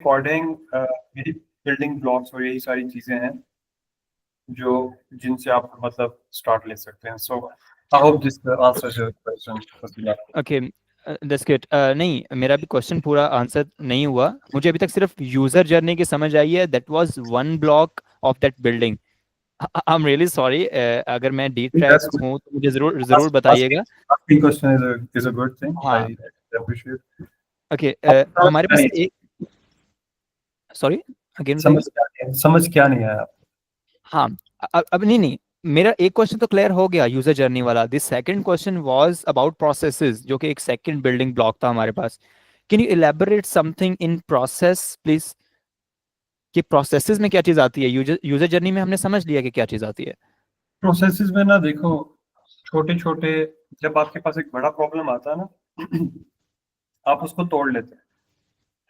According मेरी building blocks और यही सारी चीजें हैं जो जिनसे आप मतलब स्टार्ट ले सकते हैं. So I hope this answers your question. Okay, that's good. नहीं, मेरा भी क्वेश्चन पूरा आंसर नहीं हुआ. मुझे अभी तक सिर्फ यूजर जर्नी की समझ आई है. That was one block of that building. I am really sorry, अगर मैं डी ट्रैक That's हूँ तो मुझे जरूर जरूर बताइएगा. asking question is a good thing. हाँ. I appreciate. ओके, अब हमारे पास एक, सॉरी अगेन बताइए. समझ क्या नहीं आया. हाँ, अब नहीं नहीं, मेरा एक क्वेश्चन तो क्लियर हो गया यूजर जर्नी वाला. This second question was about processes, जो कि एक सेकंड बिल्डिंग ब्लॉक था हमारे पास. Can you elaborate something in process please, कि प्रोसेसेस में क्या चीज आती है? यूजर जर्नी में हमने समझ लिया कि क्या चीज आती है. प्रोसेसेस में ना देखो, छोटे छोटे, जब आपके पास एक बड़ा प्रॉब्लम आता है ना, आप उसको तोड़ लेते हैं.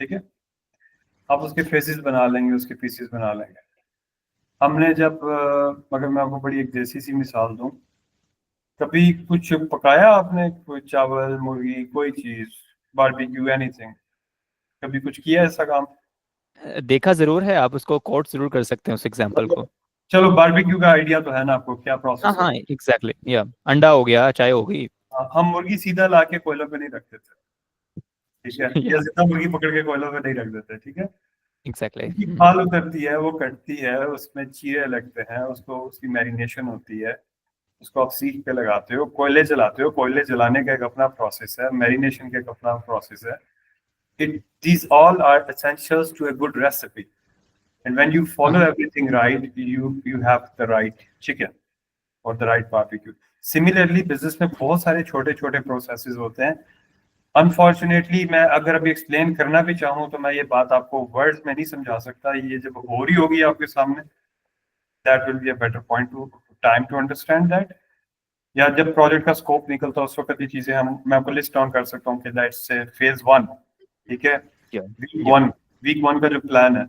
ठीक है, आप उसके फेसेस बना लेंगे, उसके पीसेस बना लेंगे. हमने जब अगर मैं आपको बड़ी एक देसी सी मिसाल दूं, कभी कुछ पकाया आपने? कोई चावल, मुर्गी, कोई चीज, बारबेक्यू, एनीथिंग, कभी कुछ किया ऐसा काम? देखा जरूर है, आप उसको कोट जरूर कर सकते हैं उस एग्जांपल को. चलो, बारबेक्यू का आइडिया तो है ना आपको, क्या हाँ प्रोसेस हाँ, होता एग्जैक्टली, या अंडा हो गया, चाय हो गई. है. हम मुर्गी सीधा लाके कोयलों पे नहीं रखते थे. ठीक है, या या जितना मुर्गी पकड़ के कोयलों पे नहीं रख देते. ठीक है, एग्जैक्टली. उसकी खाल उतरती है, वो कटती है, उसमें चीरे लगते हैं, उसको उसकी मैरिनेशन होती है, उसको आप सीख पे लगाते हो, कोयले जलाते हो. कोयले जलाने का एक अपना प्रोसेस है, मैरिनेशन का एक अपना प्रोसेस है. These all are essentials to a good recipe, and when you follow everything right, you have the right chicken or the right barbecue. Similarly, business में बहुत सारे छोटे छोटे प्रोसेसेस होते हैं. अनफॉर्चुनेटली मैं अगर अभी एक्सप्लेन करना भी चाहूँ तो मैं ये बात आपको वर्ड्स में नहीं समझा सकता. ये जब हो रही होगी आपके सामने, that will be a better point to time to understand that. या जब प्रोजेक्ट का स्कोप निकलता है उस वक्त ये चीजें मैं आपको लिस्ट डाउन कर सकता हूँ कि दैट्स फेज 1. ठीक है, या वीक 1 का जो प्लान है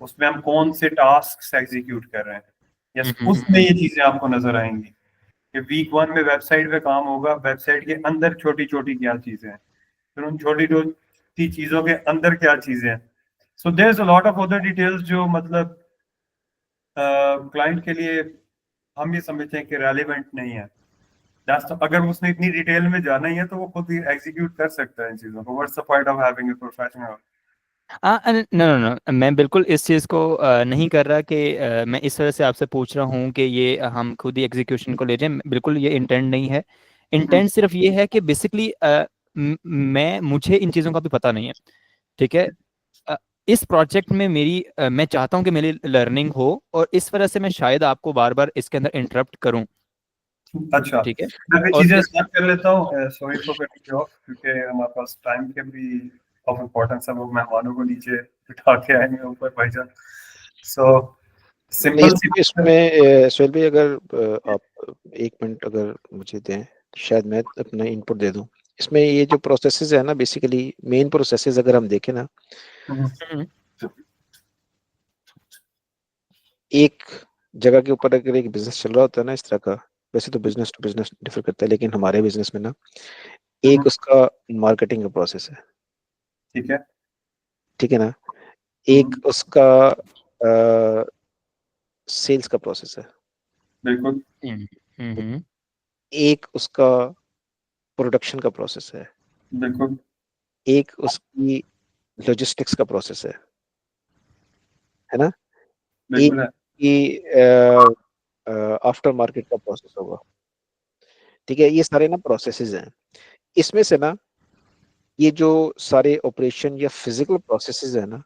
उसमें हम कौन से टास्क एग्जीक्यूट कर रहे हैं. यस, उसमें ये चीजें आपको नजर आएंगी कि वीक 1 में वेबसाइट पे काम होगा. वेबसाइट के अंदर छोटी छोटी क्या चीजें हैं, फिर उन छोटी छोटी चीजों के अंदर क्या चीजें हैं. So there is a lot of other details जो मतलब क्लाइंट के लिए हम ये समझते हैं कि रेलिवेंट नहीं है. अगर उसने इतनी डिटेल में जाना ही है तो वो खुद ही एग्जीक्यूट कर सकता है इन चीजों को. What's the point of having a professional? No no no, मैं बिल्कुल इस चीज़ को नहीं कर रहा कि मैं इस वजह से आपसे पूछ रहा हूँ कि ये हम खुद ही एग्जीक्यूशन को ले जाएं. बिल्कुल ये इंटेंट नहीं है. इंटेंट सिर्फ ये है कि बेसिकली मुझे इन चीज़ों का भी पता नहीं है. ठीक है, अ, इस प्रोजेक्ट में मैं चाहता हूँ कि मेरी लर्निंग हो, और इस वजह से मैं शायद आपको बार बार इसके अंदर इंटरप्ट करूँ. अच्छा, ठीक है, मैं भी और चीजें इस स्टार्ट कर लेता हूँ. Sorry for cutting you of, क्योंकि हमारे पास टाइम के भी ऑफ इम्पोर्टेंस है. वो मेहमानों को नीचे बिठा के आएंगे ऊपर भाईजान. सो सिंपल सी इसमें सोहेल भाई, अगर आप 1 मिनट अगर मुझे दें तो शायद मैं अपना इनपुट दे दूं. इसमें ये जो प्रोसेसेस है ना, बेसिकली मेन प्रोसेसेस अगर हम देखें ना, एक जगह के ऊपर अगर एक बिजनेस चल रहा होता है ना इस तरह का, वैसे तो बिजनेस टू बिजनेस डिफर करता है, लेकिन हमारे बिजनेस में ना एक उसका मार्केटिंग का प्रोसेस है. ठीक है. ठीक है ना, एक उसका सेल्स का प्रोसेस है, बिल्कुल. एक उसका प्रोडक्शन का प्रोसेस बिल्कुल. एक उसकी लॉजिस्टिक्स का प्रोसेस है ना, एक बिल्कुल है. की आफ्टर मार्केट का प्रोसेस होगा. ठीक है, ये सारे ना प्रोसेसेस हैं. इसमें से ना ये जो सारे ऑपरेशन या फिजिकल प्रोसेसेस है ना,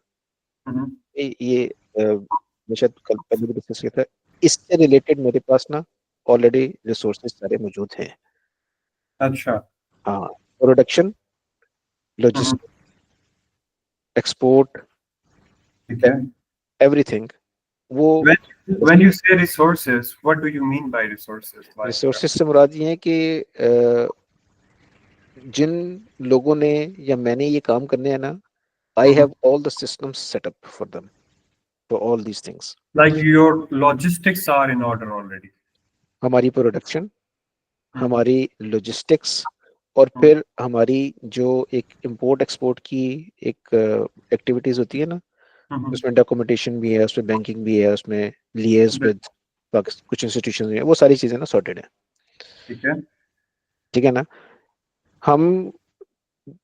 ये मैं शायद कल पहले भी डिस्कस किया था. इससे रिलेटेड मेरे पास ना ऑलरेडी रिसोर्सेज सारे मौजूद हैं. अच्छा. हाँ, प्रोडक्शन, लॉजिस्टिक्स, एक्सपोर्ट, ठीक है. एवरीथिंग. वो When you say resources, what do you mean by resources? Resources से मुराद ये है कि जिन लोगों ने या मैंने ये काम करने हैं ना, I have all the systems set up for them, for all these things. Like your logistics are in order already. हमारी प्रोडक्शन, हमारी लॉजिस्टिक्स, और फिर हमारी जो एक इंपोर्ट एक्सपोर्ट की एक एक्टिविटीज होती है ना, उसमें डॉक्यूमेंटेशन भी है, उसमें बैंकिंग भी है, उसमें लिएज विद कुछ इंस्टीट्यूशन भी है, वो सारी चीजें ना सॉर्टेड है। ठीक है। ठीक है ना। हम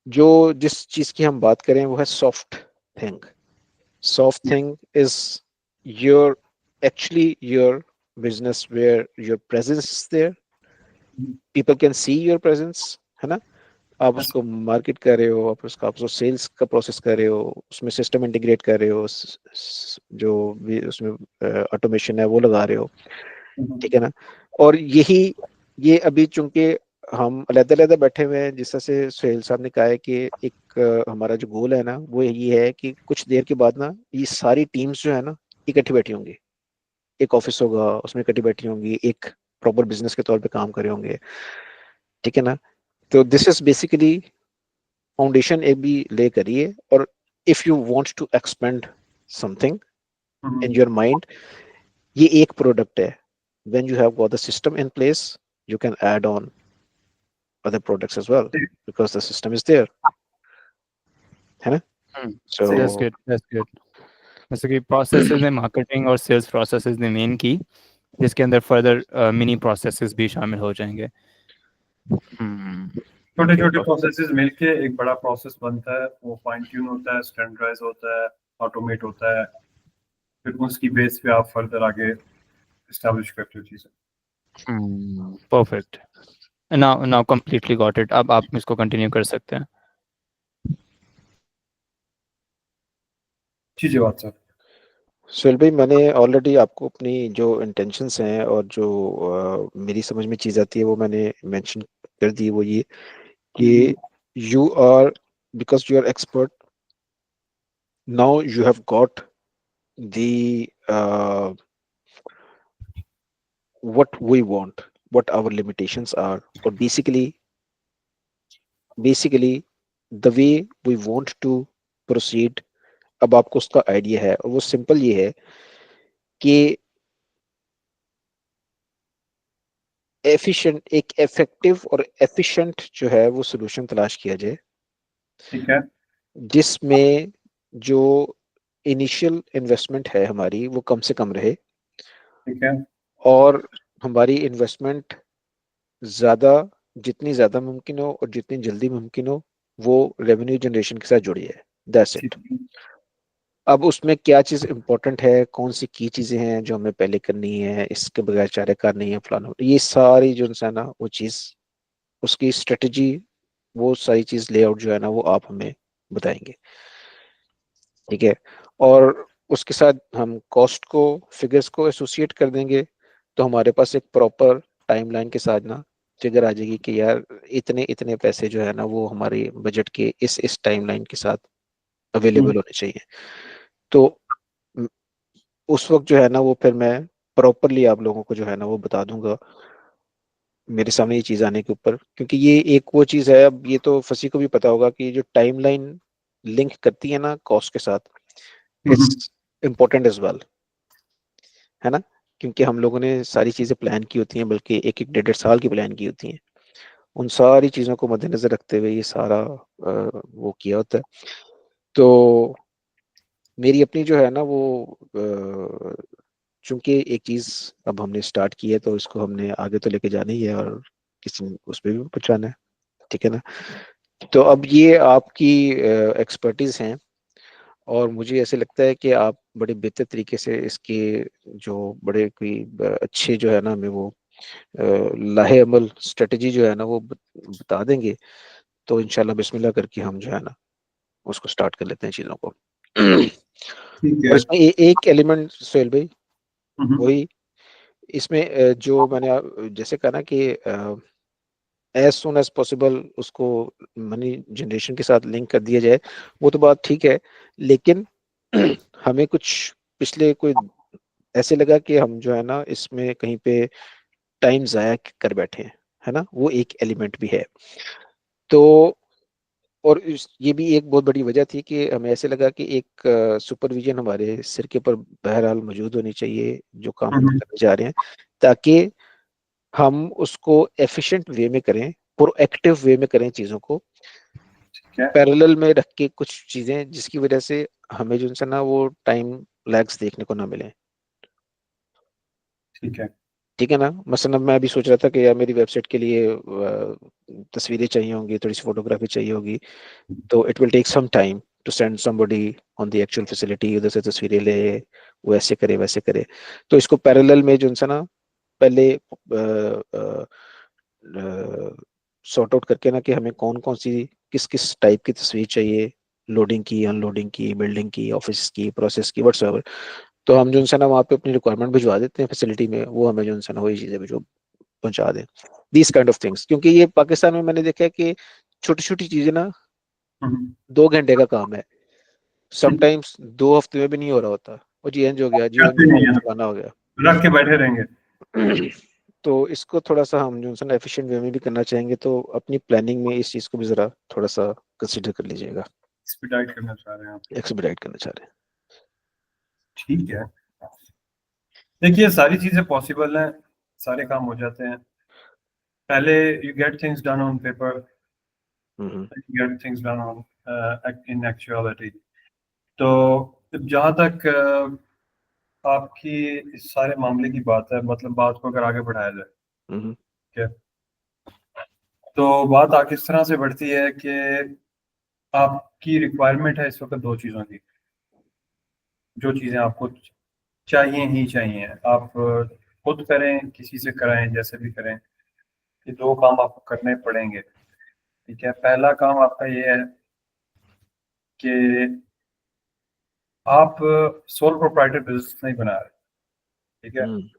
जो जिस चीज की हम बात करें वो है soft thing. Soft thing is your actually your business where your presence is there. People can see your presence, है ना। आप उसको मार्केट कर रहे हो, आप उसको सेल्स का प्रोसेस कर रहे हो, उसमें सिस्टम इंटीग्रेट कर रहे हो, जो भी उसमें ऑटोमेशन है वो लगा रहे हो। ठीक है ना। और ये अभी चूंकि हम अलग-अलग बैठे हुए हैं, जिस तरह से सुहेल साहब ने कहा है कि एक हमारा जो गोल है ना वो ये है कि कुछ देर के बाद ना ये सारी टीम्स जो है ना इकट्ठी बैठी होंगी, एक ऑफिस होगा उसमें इकट्ठी बैठी होंगी, एक प्रॉपर बिजनेस के तौर पे काम कर रहे होंगे। ठीक है ना। तो दिस इज बेसिकली फाउंडेशन एक भी ले करिए, और if you want to expand something in your mind, ये एक प्रोडक्ट है। When you have got the system in place, you can add on other products as well because the system is there, है ना। So That's good, that's good. जैसे कि processes में marketing और sales processes ने main की, जिसके अंदर फर्दर मिनी प्रोसेसेस भी शामिल हो जाएंगे। छोटे छोटे प्रोसेसेस मिलके एक बड़ा प्रोसेस बनता है, वो फाइन ट्यून होता है, स्टैंडर्डाइज होता है, ऑटोमेट होता है, फिर उसकी बेस पे आप फर्दर आगे एस्टैब्लिश करते हो चीजें। Perfect. Now completely got it. अब आप इसको कंटिन्यू कर सकते हैं। जी बात सर। सुहेल भाई, मैंने ऑलरेडी आपको अपनी जो इंटेंशंस हैं और जो मेरी समझ में चीज़ आती है वो मैंने मेंशन कर दी। वो ये कि you are, because you are expert now, you have got the what we want, what our limitations are, or basically the way we want to proceed। अब आपको उसका आइडिया है, और वो सिंपल ये है कि एफिशिएंट, एक इफेक्टिव और एफिशिएंट जो है वो सॉल्यूशन तलाश किया जाए, ठीक है। जिसमें जो इनिशियल इन्वेस्टमेंट है हमारी वो कम से कम रहे, ठीक है। और हमारी इन्वेस्टमेंट ज़्यादा, जितनी ज़्यादा मुमकिन हो और जितनी जल्दी मुमकिन हो, वो रेवेन्यू जनरेशन के साथ जुड़ी है। That's it. अब उसमें क्या चीज़ इंपॉर्टेंट है, कौन सी की चीज़ें हैं जो हमें पहले करनी है, इसके बगैर चारे कार नहीं है, फलाना, ये सारी जो है ना वो चीज़, उसकी स्ट्रेटजी, वो सारी चीज़ लेआउट जो है ना वो आप हमें बताएंगे। ठीक है। और उसके साथ हम कॉस्ट को, फिगर्स को एसोसिएट कर देंगे, तो हमारे पास एक प्रॉपर टाइमलाइन के साथ ना फिगर आ जाएगी कि यार इतने इतने पैसे जो है ना वो हमारे बजट के इस टाइमलाइन के साथ अवेलेबल होने चाहिए। तो उस वक्त जो है ना वो फिर मैं प्रॉपरली आप लोगों को जो है ना वो बता दूंगा मेरे सामने ये चीज़ आने के ऊपर, क्योंकि ये एक वो चीज़ है, अब ये तो फसी को भी पता होगा कि जो टाइमलाइन लिंक करती है ना कॉस्ट के साथ, इट्स इम्पोर्टेंट एज वेल, है ना। क्योंकि हम लोगों ने सारी चीज़ें प्लान की होती हैं, बल्कि एक एक 1.5 साल की प्लान की होती हैं, उन सारी चीज़ों को मद्देनजर रखते हुए ये सारा वो किया होता है। तो मेरी अपनी जो है ना वो चूंकि एक चीज़ अब हमने स्टार्ट की है तो इसको हमने आगे तो लेके जाना ही है, और किसी उस पर भी पहुंचाना है। ठीक है ना। तो अब ये आपकी एक्सपर्टीज हैं, और मुझे ऐसे लगता है कि आप बड़े बेहतर तरीके से इसके जो बड़े कोई अच्छे जो है ना हमें वो लाहे अमल स्ट्रेटजी जो है ना वो बता देंगे। तो इंशाल्लाह बिस्मिल्लाह करके हम जो है ना उसको स्टार्ट कर लेते हैं चीज़ों को। ठीक और है। इसमें एक एलिमेंट सुहेल भाई, वही इसमें जो मैंने जैसे कहा ना कि एज सुन एज पॉसिबल उसको मनी जनरेशन के साथ लिंक कर दिया जाए, वो तो बात ठीक है, लेकिन हमें कुछ पिछले कोई ऐसे लगा कि हम जो है ना इसमें कहीं पे टाइम जाया कर बैठे हैं, है ना, वो एक एलिमेंट भी है। तो और ये भी एक बहुत बड़ी वजह थी कि हमें ऐसे लगा कि एक सुपरविजन हमारे सिर के ऊपर बहरहाल मौजूद होनी चाहिए जो काम हम करने जा रहे हैं, ताकि हम उसको एफिशिएंट वे में करें, प्रोएक्टिव वे में करें चीजों को, ठीक है, पैरेलल में रख के कुछ चीजें जिसकी वजह से हमें जो है ना वो टाइम लैग्स देखने को ना मिले। ठीक है, ठीक है ना, मसलन अब मैं अभी सोच रहा था कि यार मेरी वेबसाइट के लिए तस्वीरें चाहिए होंगी, थोड़ी सी फोटोग्राफी चाहिए होगी, तो it will take some time to send somebody on the actual facility, उधर से तस्वीरें ले, वो ऐसे करे वैसे करे। तो इसको पैरेलल में जो है ना पहले सॉर्ट आउट करके ना कि हमें कौन कौन सी किस किस टाइप की तस्वीर चाहिए, लोडिंग की, अनलोडिंग की, बिल्डिंग की, ऑफिस की, प्रोसेस की, व्हाट्सएवर, तो हम जो है ना वहाँ पे अपनी रिक्वायरमेंट भिजवा देते हैं फैसिलिटी में, वो हमें जो है ना वही चीज़ें भिजवा पहुंचा दें, दीज काइंड ऑफ थिंग्स। क्योंकि ये पाकिस्तान में मैंने देखा है कि छोटी छोटी चीजें ना 2 घंटे का काम है, समटाइम्स 2 हफ्ते में भी नहीं हो रहा होता, वो जी एंज हो गया, जी करते नहीं है, फलाना हो गया। रख के बैठे रहेंगे। तो इसको थोड़ा सा हम जो है ना एफिशिएंट वे में भी करना चाहेंगे, तो अपनी प्लानिंग में इस चीज को भी जरा थोड़ा सा कंसिडर कर लीजिएगा, एक्सपीडाइट करना चाह रहे हैं आप। एक्सपीडाइट करना चाह रहे हैं। ठीक है, देखिए सारी चीजें पॉसिबल हैं, सारे काम हो जाते हैं। पहले you get things done on paper, hmm you get things done on in actuality. तो जहाँ तक आपकी इस सारे मामले की बात है, मतलब बात को अगर आगे बढ़ाया जाए, हम्म ठीक है, तो बात आगे इस तरह से बढ़ती है कि आपकी रिक्वायरमेंट है इस वक्त दो चीज़ों की, जो चीज़ें आपको चाहिए ही चाहिए, आप खुद करें किसी से कराएं जैसे भी करें, ये दो काम आपको करने पड़ेंगे। ठीक है, पहला काम आपका ये है कि आप सोल प्रोप्राइटर बिजनेस नहीं बना रहे। ठीक है, हम्म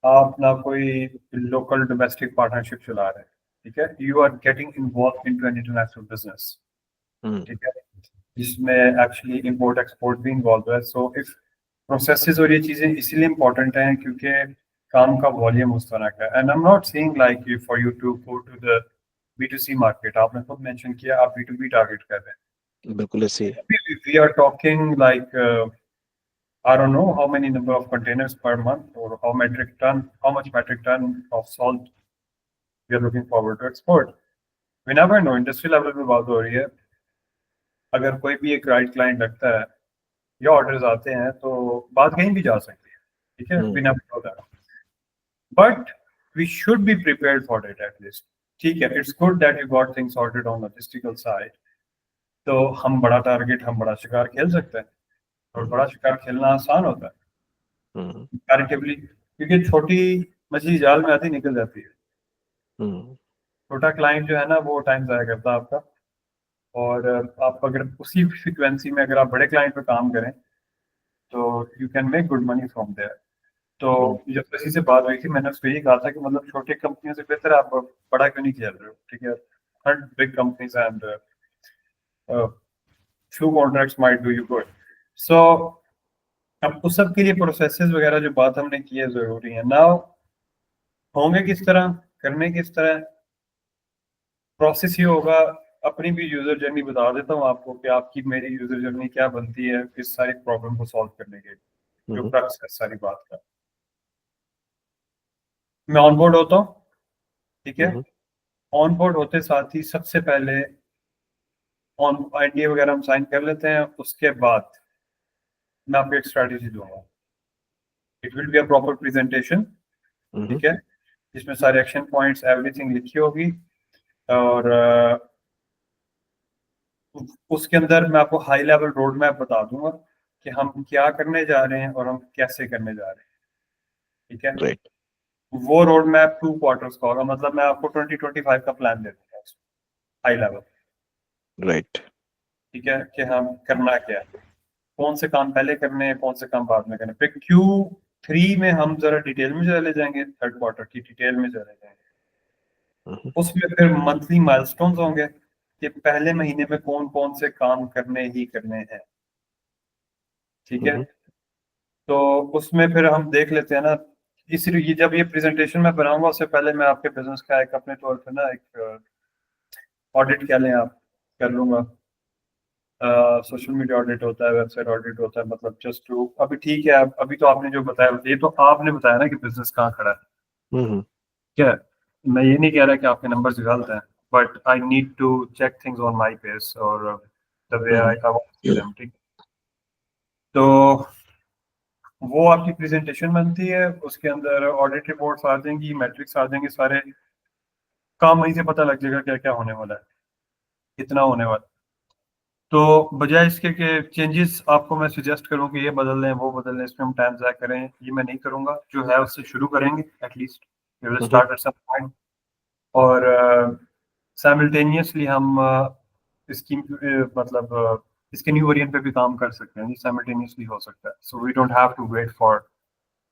आप ना कोई लोकल डोमेस्टिक पार्टनरशिप चला रहे हैं। ठीक है, you are getting involve into an international business. Hmm ठीक है, जिसमें एक्चुअली इंपोर्ट एक्सपोर्ट भी इन्वॉल्व है। सो इफ प्रोसेसेस और ये चीज़ें इसीलिए इम्पोर्टेंट हैं क्योंकि काम का वॉल्यूम उस तरह का है। And I am not saying like you for you to go to the B2C market, आपने खुद मेंशन किया आप B2B टारगेट कर रहे बिल्कुल ऐसे ही। हैं। We are talking like I don't know how many number of containers per month or how much metric ton of salt we are looking forward to export. We never know, industry level पे बात हो रही है, अगर कोई भी एक right client लगता है या ऑर्डर्स आते हैं तो बात कहीं भी जा सकती है। ठीक है, we never know that, but we should be prepared for it at least. ठीक है, it's good that you got things sorted on logistical side, तो हम बड़ा टारगेट, हम बड़ा शिकार खेल सकते हैं, और बड़ा शिकार खेलना आसान होता है कंपैरेटिवली, क्योंकि छोटी मछली जाल में आती निकल जाती है। छोटा क्लाइंट जो है ना वो टाइम ज़ाया करता है आपका, और आप अगर उसी फ्रिक्वेंसी में अगर आप बड़े क्लाइंट पे काम करें तो you can make good money from there. तो जब किसी से बात हुई थी मैंने उसको यही कहा था कि मतलब छोटी कंपनियों से बेहतर आप बड़ा क्यों नहीं खेल रहे हो। ठीक है, हर big companies and few contracts might do you good. So अब उस सब के लिए प्रोसेसेस वगैरह जो बात हमने की है जरूरी है। नाउ होंगे किस तरह, करने किस तरह, प्रोसेस ये होगा, अपनी भी यूजर जर्नी बता देता हूँ आपको कि आपकी मेरी यूजर जर्नी क्या बनती है इस सारी प्रॉब्लम को सॉल्व करने के लिए, जो क्रक्स है सारी बात का। मैं ऑन बोर्ड होता हूँ, ठीक है, ऑन बोर्ड होते साथ ही सबसे पहले ऑन NDA वगैरह हम साइन कर लेते हैं, उसके बाद मैं आपको एक स्ट्रैटेजी दूंगा। It will be a proper presentation, ठीक है, जिसमें सारे एक्शन पॉइंट्स एवरीथिंग लिखी होगी, और उसके अंदर मैं आपको हाई लेवल रोड मैप बता दूंगा कि हम क्या करने जा रहे हैं और हम कैसे करने जा रहे हैं। ठीक है, राइट, वो रोड मैप 2 क्वार्टर्स का होगा, मतलब मैं आपको 2025 का प्लान दे दूंगा हाई लेवल। राइट, ठीक है, कि हम करना क्या है, कौन से काम पहले करने हैं, कौन से काम बाद में करने। फिर Q3 में हम जरा डिटेल में चले जाएंगे, थर्ड क्वार्टर की डिटेल में चले जाएंगे। उसमें फिर मंथली माइलस्टोन्स होंगे कि पहले महीने में कौन कौन से काम करने ही करने हैं। ठीक है, तो उसमें फिर हम देख लेते हैं ना, इसलिए जब ये प्रेजेंटेशन मैं बनाऊंगा उससे पहले मैं आपके बिजनेस का एक अपने तौर पे ना एक ऑडिट क्या लें आप कर लूंगा। सोशल मीडिया ऑडिट होता है, वेबसाइट ऑडिट होता है, मतलब जस्ट टू, अभी ठीक है, अभी तो आपने जो बताया ये तो आपने बताया ना कि बिजनेस कहाँ खड़ा है, क्या है, मैं ये नहीं कह रहा कि आपके नंबर्स गलत हैं, but I need to check things on my pace और the way I want them, ठीक। तो वो आपकी प्रेजेंटेशन बनती है, उसके अंदर ऑडिट रिपोर्ट्स आ जाएंगी, मैट्रिक्स आ जाएंगे, सारे काम वहीं से पता लग जाएगा क्या क्या होने वाला है, कितना होने वाला है। तो बजाय इसके कि चेंजेस आपको मैं सजेस्ट करूं कि ये बदल लें वो बदल लें, इसमें हम टाइम ज़ाया करें, ये मैं नहीं करूंगा। जो है उससे शुरू करेंगे, at least start at some point, और साइमल्टेनियसली हम इसकी मतलब इसके न्यू वेरिएंट पे भी काम कर सकते हैं, साइमल्टेनियसली हो सकता है। So we don't have to wait for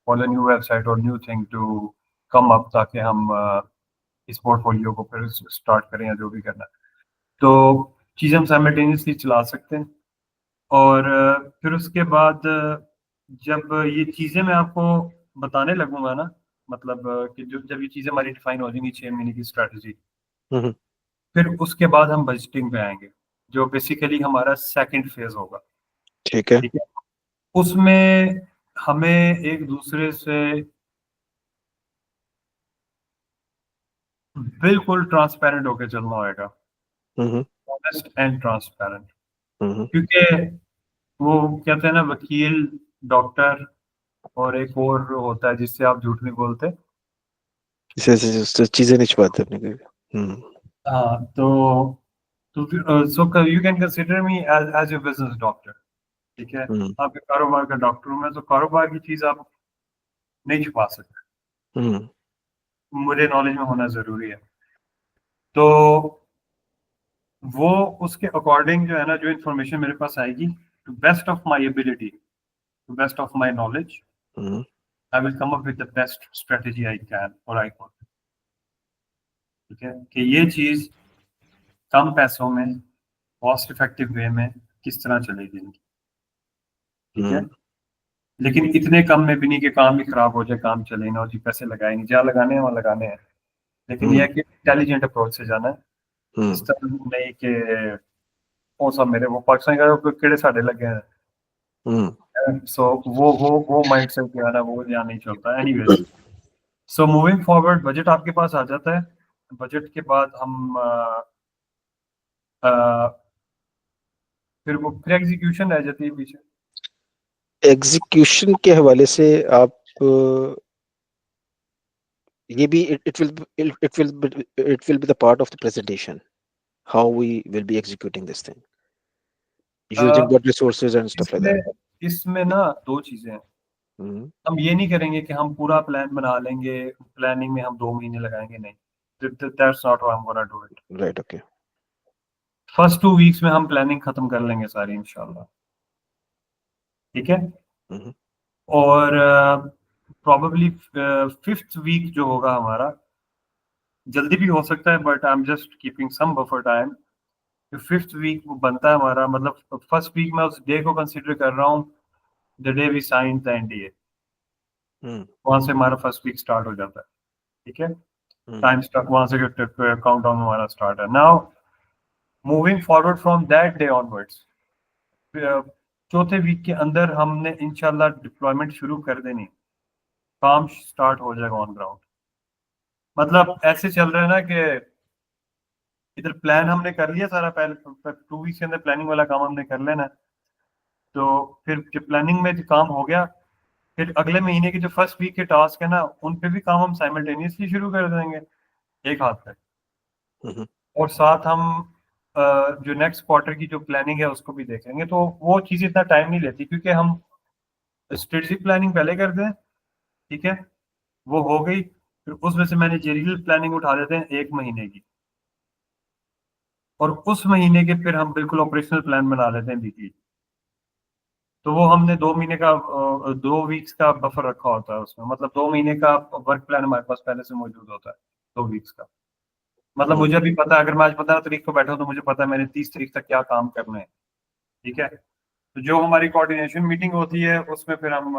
the new website और new thing to come up, ताकि हम इस पोर्टफोलियो को फिर स्टार्ट करें या जो भी करना है। तो चीज़ें हम साइमल्टेनियसली चला सकते हैं। और फिर उसके बाद जब ये चीज़ें मैं आपको बताने लगूंगा ना, मतलब कि जब ये चीज़ें हमारी डिफाइन हो जाएंगी 6 महीने की स्ट्रेटजी, फिर उसके बाद हम बजटिंग पे आएंगे, जो बेसिकली हमारा सेकंड फेज होगा। ठीक है। ठीक है, उसमें हमें एक दूसरे से बिल्कुल ट्रांसपेरेंट होकर चलना होगा, ऑनेस्ट एंड ट्रांसपेरेंट। क्योंकि वो कहते हैं ना, वकील, डॉक्टर और एक और होता है जिससे आप झूठ नहीं बोलते। चीजें नहीं छुपाते अपने को। हाँ, तो so you can consider me as a business doctor. ठीक है, आपके कारोबार का डॉक्टर हूँ मैं, तो कारोबार की चीज आप नहीं छुपा सकते, मुझे नॉलेज में होना जरूरी है। तो वो उसके अकॉर्डिंग जो है ना, जो इन्फॉर्मेशन मेरे पास आएगी, to best of my ability, to best of my knowledge, I will come up with the best strategy I can और आई कॉन। ठीक है, कि ये चीज कम पैसों में कॉस्ट इफेक्टिव वे में किस तरह चलेगी। ठीक है, लेकिन इतने कम में भी नहीं कि काम ही खराब हो जाए, काम चले ना, और जी पैसे लगाए नहीं, जहाँ लगाने हैं वहाँ लगाने हैं। लेकिन यह है कि इंटेलिजेंट अप्रोच से जाना है, इस तरह नहीं कि वो सब मेरे वो पाकिस्तान का केड़े साढ़े लगे हैं। सो वो माइंड सेट जो है ना, वो यहाँ नहीं चलता। Anyways, so moving forward, budget आपके पास आ जाता है। बजट के बाद हम फिर एग्जीक्यूशन रह जाती है पीछे। एग्जीक्यूशन के हवाले से आप ये भी it will be the part of the presentation, how we will be executing this thing using what resources and stuff like that. इसमें ना दो चीजें हैं। हम ये नहीं करेंगे कि हम पूरा प्लान बना लेंगे, प्लानिंग में हम 2 महीने लगाएंगे, नहीं, that's not how I'm gonna do it. Right, okay. First 2 weeks में हम प्लानिंग खत्म कर लेंगे सारी इंशाल्लाह। ठीक है, और प्रॉबेबली 5th वीक जो होगा हमारा, जल्दी भी हो सकता है, but I am just keeping some buffer time. 5th week बनता है हमारा, मतलब फर्स्ट वीक में उस डे को कंसिडर कर रहा हूँ, the day we sign the NDA, वहां से हमारा फर्स्ट वीक स्टार्ट हो जाता है। ठीक है, टाइम स्टार्ट वहां से काउंटडाउन हमारा स्टार्ट है। Now moving forward from that day onwards, चौथे वीक के अंदर हमने इंशाल्लाह डिप्लॉयमेंट शुरू कर देनी, काम स्टार्ट हो जाएगा ऑन ग्राउंड। मतलब ऐसे चल रहा है ना कि इधर प्लान हमने कर लिया सारा, पहले 2 वीक्स के अंदर प्लानिंग वाला काम हमने कर लेना। तो फिर जब प्लानिंग में काम हो गया, फिर अगले महीने के जो फर्स्ट वीक के टास्क है ना, उन पे भी काम हम साइमल्टेनियसली शुरू कर देंगे एक हाथ पे, और साथ हम जो नेक्स्ट क्वार्टर की जो प्लानिंग है उसको भी देखेंगे। तो वो चीज़ इतना टाइम नहीं लेती, क्योंकि हम स्ट्रेटेजिक प्लानिंग पहले करते हैं। ठीक है, वो हो गई, फिर उस वजह से मैनेजरियल प्लानिंग उठा देते हैं 1 महीने की, और उस महीने के फिर हम बिल्कुल ऑपरेशनल प्लान बना लेते हैं वीकली। तो वो हमने 2 महीने का 2 वीक्स का बफर रखा होता है उसमें, मतलब 2 महीने का वर्क प्लान हमारे पास पहले से मौजूद होता है 2 वीक्स का। मतलब मुझे भी पता है, अगर मैं आज 15 तारीख को बैठा हूँ तो मुझे पता है मैंने 30 तारीख तक क्या काम करना है। ठीक है, तो जो हमारी कोऑर्डिनेशन मीटिंग होती है उसमें फिर हम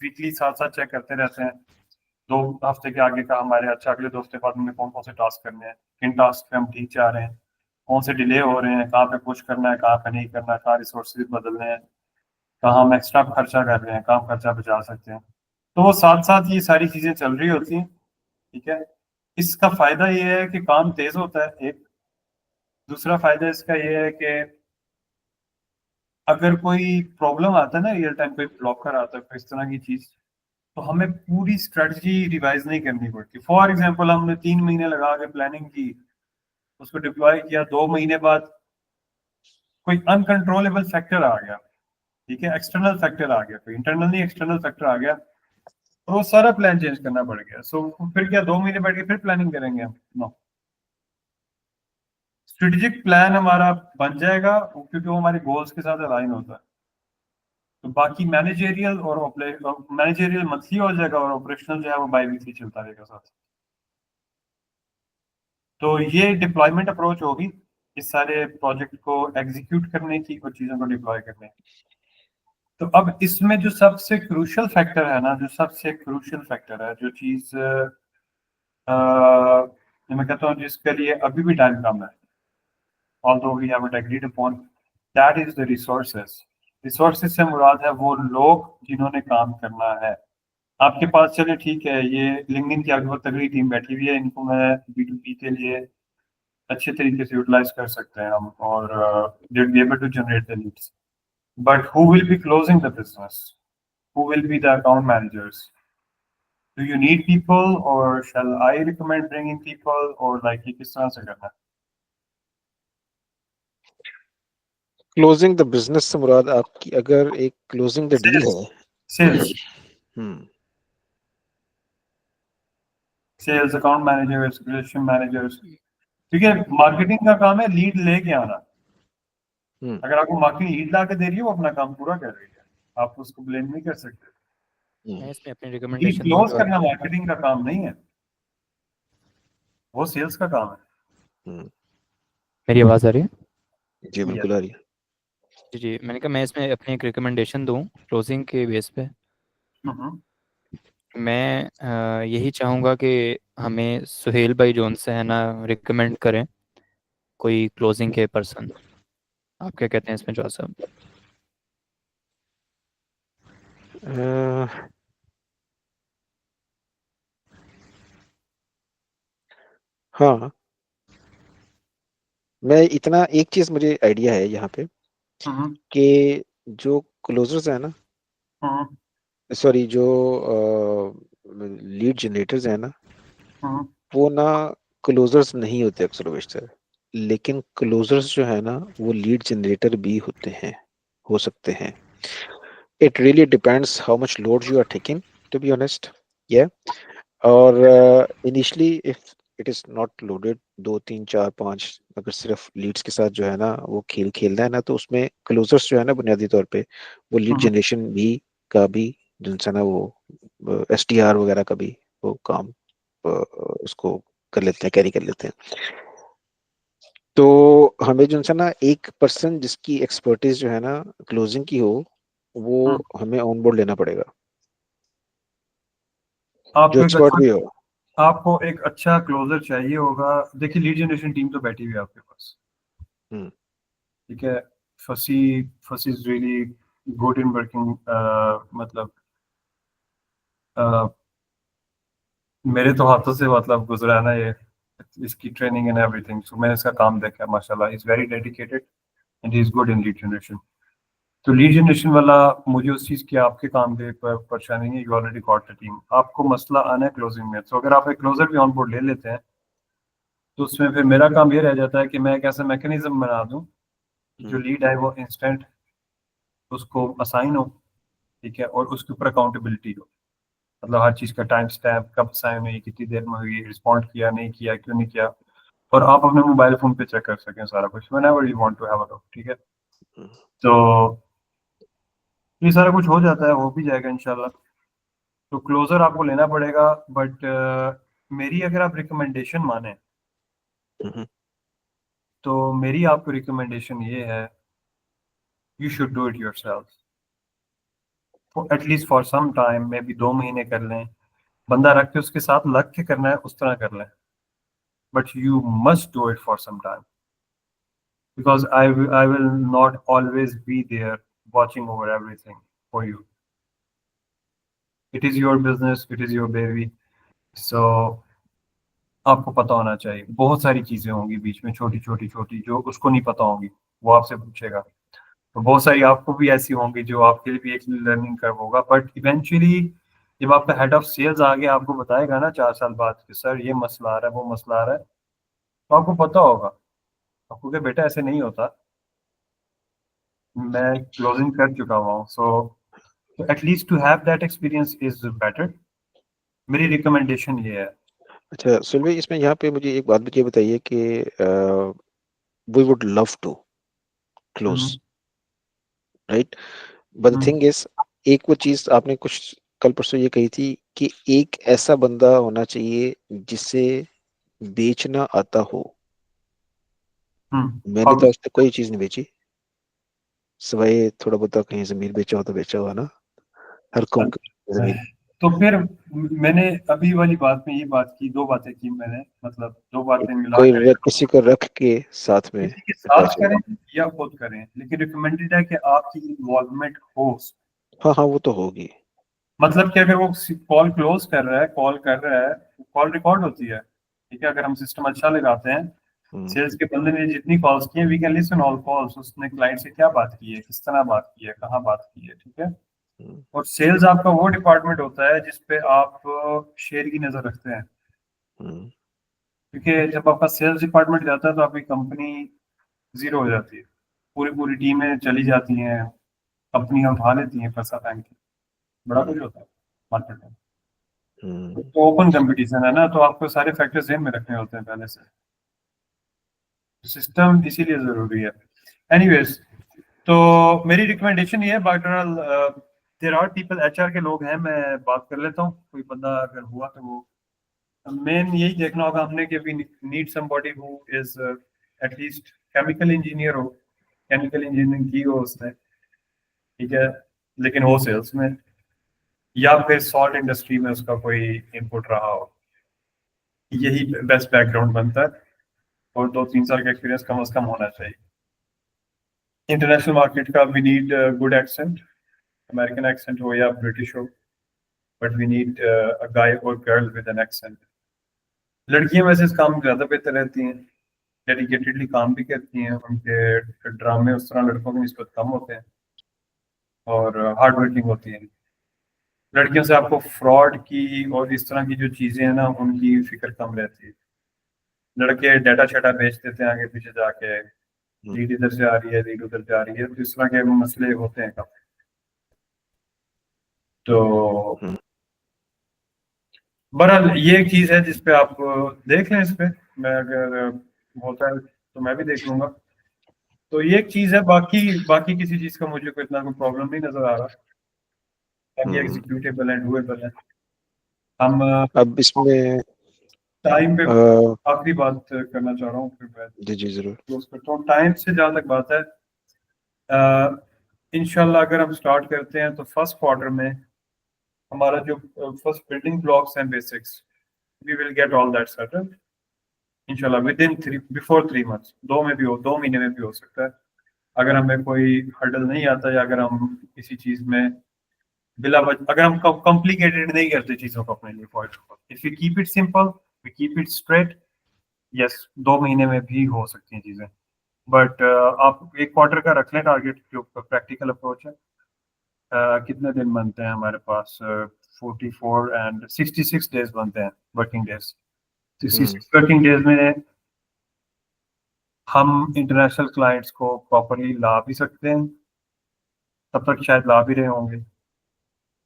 वीकली साथ साथ चेक करते रहते हैं 2 हफ्ते के आगे का हमारे, अच्छा अगले 2 हफ्ते बाद हमें कौन कौन से टास्क करने हैं, किन टास्क पे हम ठीक जा रहे हैं, कौन से डिले हो रहे हैं, कहाँ पे पुश करना है, कहाँ पे नहीं करना, कहाँ रिसोर्सेज बदलने हैं, कहाँ हम एक्स्ट्रा खर्चा कर रहे हैं, कहाँ खर्चा बचा सकते हैं। तो वो साथ साथ ये सारी चीज़ें चल रही होती हैं। ठीक है, इसका फायदा ये है कि काम तेज होता है एक। दूसरा फायदा इसका ये है कि अगर कोई प्रॉब्लम आता है ना रियल टाइम, कोई ब्लॉकर आता है, कोई इस तरह की चीज, तो हमें पूरी स्ट्रेटजी रिवाइज नहीं करनी पड़ती। फॉर एग्जांपल हमने 3 महीने लगा के प्लानिंग की, उसको डिप्लॉय किया, 2 महीने बाद कोई अनकंट्रोलेबल फैक्टर आ गया, ठीक है, एक्सटर्नल फैक्टर आ गया, कोई इंटरनल नहीं एक्सटर्नल फैक्टर आ गया, और वो सारा प्लान चेंज करना पड़ गया। सो फिर क्या 2 महीने बैठ के फिर प्लानिंग करेंगे हम? नो, स्ट्रेटेजिक प्लान हमारा बन जाएगा क्योंकि वो हमारे गोल्स के साथ अलाइन होता है। तो बाकी मैनेजेरियल और मैनेजेरियल मंथली हो जाएगा, और ऑपरेशनल जो है वो बाई वीकली चलता रहेगा साथ। तो ये डिप्लॉयमेंट अप्रोच होगी इस सारे प्रोजेक्ट को एग्जीक्यूट करने की और चीजों को डिप्लॉय करने की। तो अब इसमें जो सबसे क्रूशियल फैक्टर है ना, जो सबसे क्रूशियल फैक्टर है, जो चीज मैं कहता हूँ जिसके लिए अभी भी टाइम कम है, although we haven't agreed upon, that is the resources. Resources से मुराद है वो लोग जिन्होंने काम करना है। आपके पास चले ठीक है, ये लिंक्डइन की आपके बहुत तगड़ी टीम बैठी हुई है, इनको मैं B2B के लिए अच्छे तरीके से यूटिलाइज कर सकते हैं हम, और they will be able to generate the leads. But who will be closing the business? Who will be the account managers? Do you need people, or shall I recommend bringing people, or like ये किस तरह से करना है? Closing the business से मुराद आपकी अगर एक क्लोजिंग द डील है। Sales, hmm sales, account managers, relation managers, ठीक है। मार्केटिंग का काम है लीड लेके आना। अगर आपको मार्केटिंग लीड ला के दे रही है, वो अपना काम पूरा कर रही है, आप उसको ब्लेम नहीं कर सकते। मैं इसमें अपनी लीड रिकमेंडेशन क्लोज दूंगा। करना मार्केटिंग का काम नहीं है, वो सेल्स का काम है। मेरी आवाज आ रही है? जी बिल्कुल आ रही है। जी जी, मैंने कहा मैं इसमें अपनी एक रिकमेंडेशन दूं क्लोजिंग के बेस पे। हम्म। मैं यही चाहूँगा कि हमें सुहेल भाई जोन से है ना रिकमेंड करें कोई क्लोजिंग के पर्सन। आप क्या कहते हैं इसमें जॉस साहब? हाँ, मैं इतना एक चीज मुझे आइडिया है यहाँ पे हम्म। कि जो क्लोजर्स है ना, हम्म। सॉरी जो लीड जनरेटर्स है ना, हम्म। वो ना क्लोजर्स नहीं होते अक्सर बेशतर, लेकिन क्लोजर्स जो है ना वो लीड जनरेटर भी होते हैं, हो सकते हैं। It really depends how much load you are taking, to be honest. या और initially if it is not loaded, 2 3 4 5, अगर सिर्फ लीड्स के साथ जो है ना वो खेल खेलना है ना, तो उसमें क्लोजर्स जो है ना बुनियादी तौर पे वो लीड हम्म। जनरेशन भी का भी जिनसे ना वो SDR वगैरह का भी वो काम उसको कर लेते हैं, कैरी कर लेते हैं। तो हमें जो है ना एक पर्सन जिसकी एक्सपर्टीज जो है ना क्लोजिंग की हो, वो हम्म। हमें ऑन बोर्ड लेना पड़ेगा, जो आपको एक एक्सपर्ट भी हो। आपको एक अच्छा क्लोजर चाहिए होगा। देखिए लीड जनरेशन टीम तो बैठी हुई है आपके पास, हम्म ठीक है। फसी फसी is really good in working, मतलब मेरे तो हाथों से मतलब गुजरा है ना ये, इसकी ट्रेनिंग एंड एवरीथिंग। सो मैंने इसका काम देखा, माशाल्लाह is very dedicated and he is good in lead generation. तो लीड जनरेशन वाला मुझे उस चीज की आपके काम पे परेशानी नहीं है, you already got the team. आपको मसला आना है क्लोजिंग में। तो अगर आप एक क्लोजर भी ऑन बोर्ड ले लेते हैं, तो उसमें फिर मेरा काम ये रह जाता है कि मैं एक ऐसा मैकेनिज्म बना दूं कि जो हम्म लीड है वो इंस्टेंट उसको असाइन हो, ठीक है, और उसके ऊपर अकाउंटेबिलिटी हो। मतलब हर चीज का टाइम स्टैम्प, कब साइन हुई, कितनी देर में हुई, रिस्पॉन्ड किया नहीं किया, क्यों नहीं किया, और आप अपने मोबाइल फोन पे चेक कर सकें सारा कुछ whenever you want to have a look, ठीक है। हम्म तो ये सारा कुछ हो जाता है, हो भी जाएगा इंशाल्लाह। तो क्लोजर आपको लेना पड़ेगा, बट मेरी अगर आप रिकमेंडेशन माने, हम्म तो मेरी आपको रिकमेंडेशन ये है, you should do it yourself at least for some time, maybe 2 महीने कर लें, बंदा रख के उसके साथ लग के करना है उस तरह कर लें, but you must do it for some time, because I will not always be there watching over everything for you. It is your business, it is your baby. So आपको पता होना चाहिए। बहुत सारी चीजें होंगी बीच में, छोटी छोटी छोटी, जो उसको नहीं पता होंगी, वो आपसे पूछेगा। तो बहुत सारी आपको भी ऐसी होंगी जो आपके लिए भी एक लर्निंग कर्व होगा, बट इवेंचुअली जब आपका हेड ऑफ सेल्स आगे आपको बताएगा ना 4 साल बाद कि सर ये मसला आ रहा है, वो मसला आ रहा है, तो आपको पता होगा। आपको कि बेटा ऐसे नहीं होता, मैं क्लोजिंग कर चुका हुआ हूँ। So at least to have that experience is better. मेरी रिकमेंडेशन ये है। अच्छा सुनील भाई, इसमें यहाँ पे मुझे एक बात ये बताइए कि we would love to close, hmm, right, but the hmm, thing is, एक वो चीज आपने कुछ कल परसों ये कही थी कि एक ऐसा बंदा होना चाहिए जिसे बेचना आता हो। मैंने तो अब आज तक कोई चीज नहीं बेची, सिवाय थोड़ा बहुत कहीं जमीन बेचा हो तो बेचा हुआ ना, हर कौम की जमीन। तो फिर मैंने अभी वाली बात में ये बात की, दो बातें की मैंने, मतलब दो बातें मिला कोई कर, किसी को रख के साथ में किसी के साथ अटैच है। करें या खुद करें, लेकिन रिकमेंडेड है कि आपकी इन्वॉल्वमेंट हो। हाँ हाँ, वो तो होगी। मतलब कि अगर वो कॉल क्लोज कर रहा है, कॉल कर रहा है, कॉल रिकॉर्ड होती है, ठीक है। अगर हम सिस्टम अच्छा लगाते हैं, हम्म, सेल्स के बंदे ने जितनी कॉल्स की हैं, we can listen all calls, उसने क्लाइंट से क्या बात की है, किस तरह बात की है, कहाँ बात की है, ठीक है। हम्म, और सेल्स आपका वो डिपार्टमेंट होता है जिसपे आप शेयर की नजर रखते हैं, हम्म, क्योंकि जब आपका सेल्स डिपार्टमेंट जाता है तो आपकी कंपनी जीरो हो जाती है। पूरी पूरी टीमें चली जाती हैं, कंपनियां उठा लेती हैं पैसा बैंक की, बड़ा कुछ होता है मार्केट में। हम्म, तो ओपन कंपटीशन है ना, तो आपको सारे फैक्टर्स ध्यान में रखने होते हैं पहले से। सिस्टम इसीलिए जरूरी है। एनीवेज, तो मेरी रिकमेंडेशन ये है, बायटरल देर आर पीपल, एचआर के लोग हैं, मैं बात कर लेता हूँ, कोई बंदा अगर हुआ तो वो मेन यही देखना होगा हमने कि we need somebody who is at least chemical engineer हो, केमिकल इंजीनियरिंग की हो उसने, ठीक है, लेकिन हो सेल्स में, या फिर सॉल्ट इंडस्ट्री में उसका कोई इनपुट रहा हो। यही बेस्ट बैकग्राउंड बनता है, और 2-3 साल का एक्सपीरियंस कम से कम होना चाहिए। इंटरनेशनल मार्केट का we need good accent, American accent हो या ब्रिटिश हो, but we need a guy और गर्ल विद एन एक्सेंट। लड़कियां वैसे इस काम में ज्यादा बेहतर रहती हैं, डेडिकेटेडली काम भी करती हैं, उनके ड्रामे उस तरह लड़कों की निस्बत कम होते हैं, और हार्ड वर्किंग होती हैं। लड़कियों से आपको फ्रॉड की और इस तरह की जो चीजें हैं ना, उनकी फिक्र कम रहती है। लड़के डाटा शाटा बेच देते हैं आगे पीछे जाके, हम्म, लीड इधर से आ रही है, लीड उधर से आ रही है, तो इस तरह के मसले होते हैं काफी। तो हम्म, बहरहाल ये एक चीज है जिसपे आप देख लें, इस पे मैं अगर होता है तो मैं भी देख लूंगा। तो ये एक चीज है, बाकी बाकी किसी चीज का मुझे कोई इतना कोई प्रॉब्लम नहीं नजर आ रहा। बाकी हम्म। एग्जीक्यूटेबल है, डूएबल है। हम अब इसमें टाइम पे अ, आखिरी बात करना चाह रहा हूँ, फिर मैं जी जी जरूर। क्लोज करता हूँ। टाइम से जहाँ तक बात है, इंशाल्लाह अगर हम स्टार्ट करते हैं तो फर्स्ट क्वार्टर में हमारा जो फर्स्ट बिल्डिंग ब्लॉक्स हैं, basics, we will get all that settled इंशाल्लाह विद इन 3 बिफोर 3 मंथ्स। 2 महीने में भी हो सकता है, अगर हमें कोई हर्डल नहीं आता, या अगर हम किसी चीज में अगर हम कॉम्प्लिकेटेड नहीं करते चीजों को अपने लिए। For example, if you keep it simple, we keep it straight, yes 2 महीने में भी हो सकती हैं चीजें। बट आप एक क्वार्टर का रख लें टारगेट, जो प्रैक्टिकल अप्रोच है। कितने दिन बनते हैं हमारे पास? 44 एंड 66 डेज बनते हैं, वर्किंग डेज। सिक्सटी हम्म, सिक्स वर्किंग डेज में हम इंटरनेशनल क्लाइंट्स को प्रॉपरली ला भी सकते हैं, तब तक शायद ला भी रहे होंगे,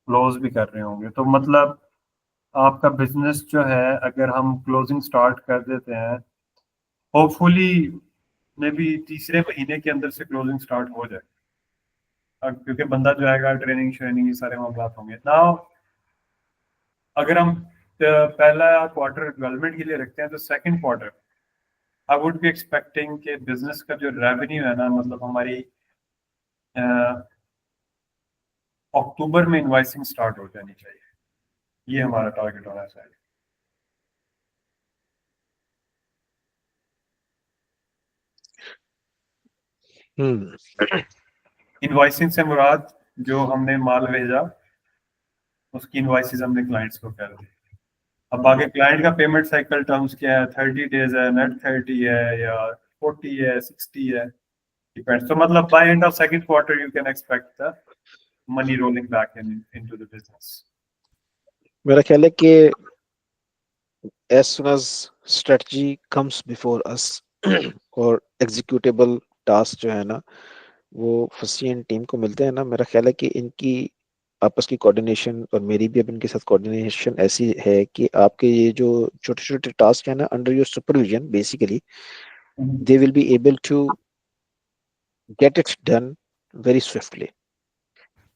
क्लोज भी कर रहे होंगे। तो मतलब आपका बिजनेस जो है, अगर हम क्लोजिंग स्टार्ट कर देते हैं, होपफुली मे बी तीसरे महीने के अंदर से क्लोजिंग स्टार्ट हो जाए। क्योंकि बंदा जो आएगा, ट्रेनिंग श्रेनिंग ये सारे मामला होंगे ना। अगर हम पहला क्वार्टर डेवलपमेंट के लिए रखते हैं, तो second quarter I would be expecting कि बिजनेस का जो रेवेन्यू है ना, मतलब हमारी अक्टूबर में इनवाइसिंग स्टार्ट हो जानी चाहिए। ये हमारा टारगेट होना चाहिए। हम्म, इनवाइसिंग से मुराद जो हमने माल भेजा, उसकी इनवाइसेस हमने क्लाइंट्स को कर दी। अब आगे क्लाइंट का पेमेंट साइकिल टर्म्स क्या है, 30 डेज है, नेट 30 है या 40 है, 60 है, डिपेंड्स। तो मतलब by end of second quarter you can expect the money rolling back into the business. मेरा ख्याल है कि as soon as strategy comes before us और executable task जो है ना वो फसियन टीम को मिलते हैं ना, मेरा ख्याल है कि इनकी आपस की कोऑर्डिनेशन और मेरी भी अब इनके साथ कोऑर्डिनेशन ऐसी है कि आपके ये जो छोटे छोटे टास्क है ना under your supervision basically they will be able to get it done very swiftly.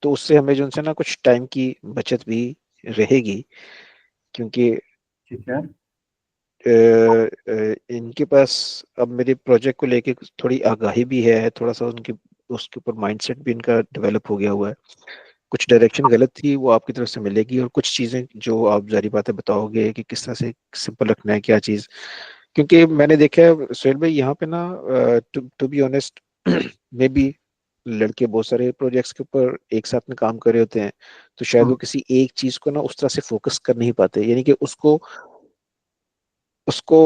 तो उससे हमें जो उनसे ना कुछ टाइम की बचत भी रहेगी, क्योंकि ठीक है। इनके पास अब मेरे प्रोजेक्ट को लेके थोड़ी आगाही भी है, थोड़ा सा उनके उसके ऊपर माइंडसेट भी इनका डेवलप हो गया हुआ है। कुछ डायरेक्शन गलत थी वो आपकी तरफ से मिलेगी, और कुछ चीज़ें जो आप जारी बातें बताओगे कि किस तरह से सिंपल रखना है क्या चीज़। क्योंकि मैंने देखा है सुहेल भाई यहाँ पे ना, to be honest maybe लड़के बहुत सारे प्रोजेक्ट्स के ऊपर एक साथ में काम कर रहे होते हैं, तो शायद वो किसी एक चीज को ना उस तरह से फोकस कर नहीं पाते, यानी कि उसको उसको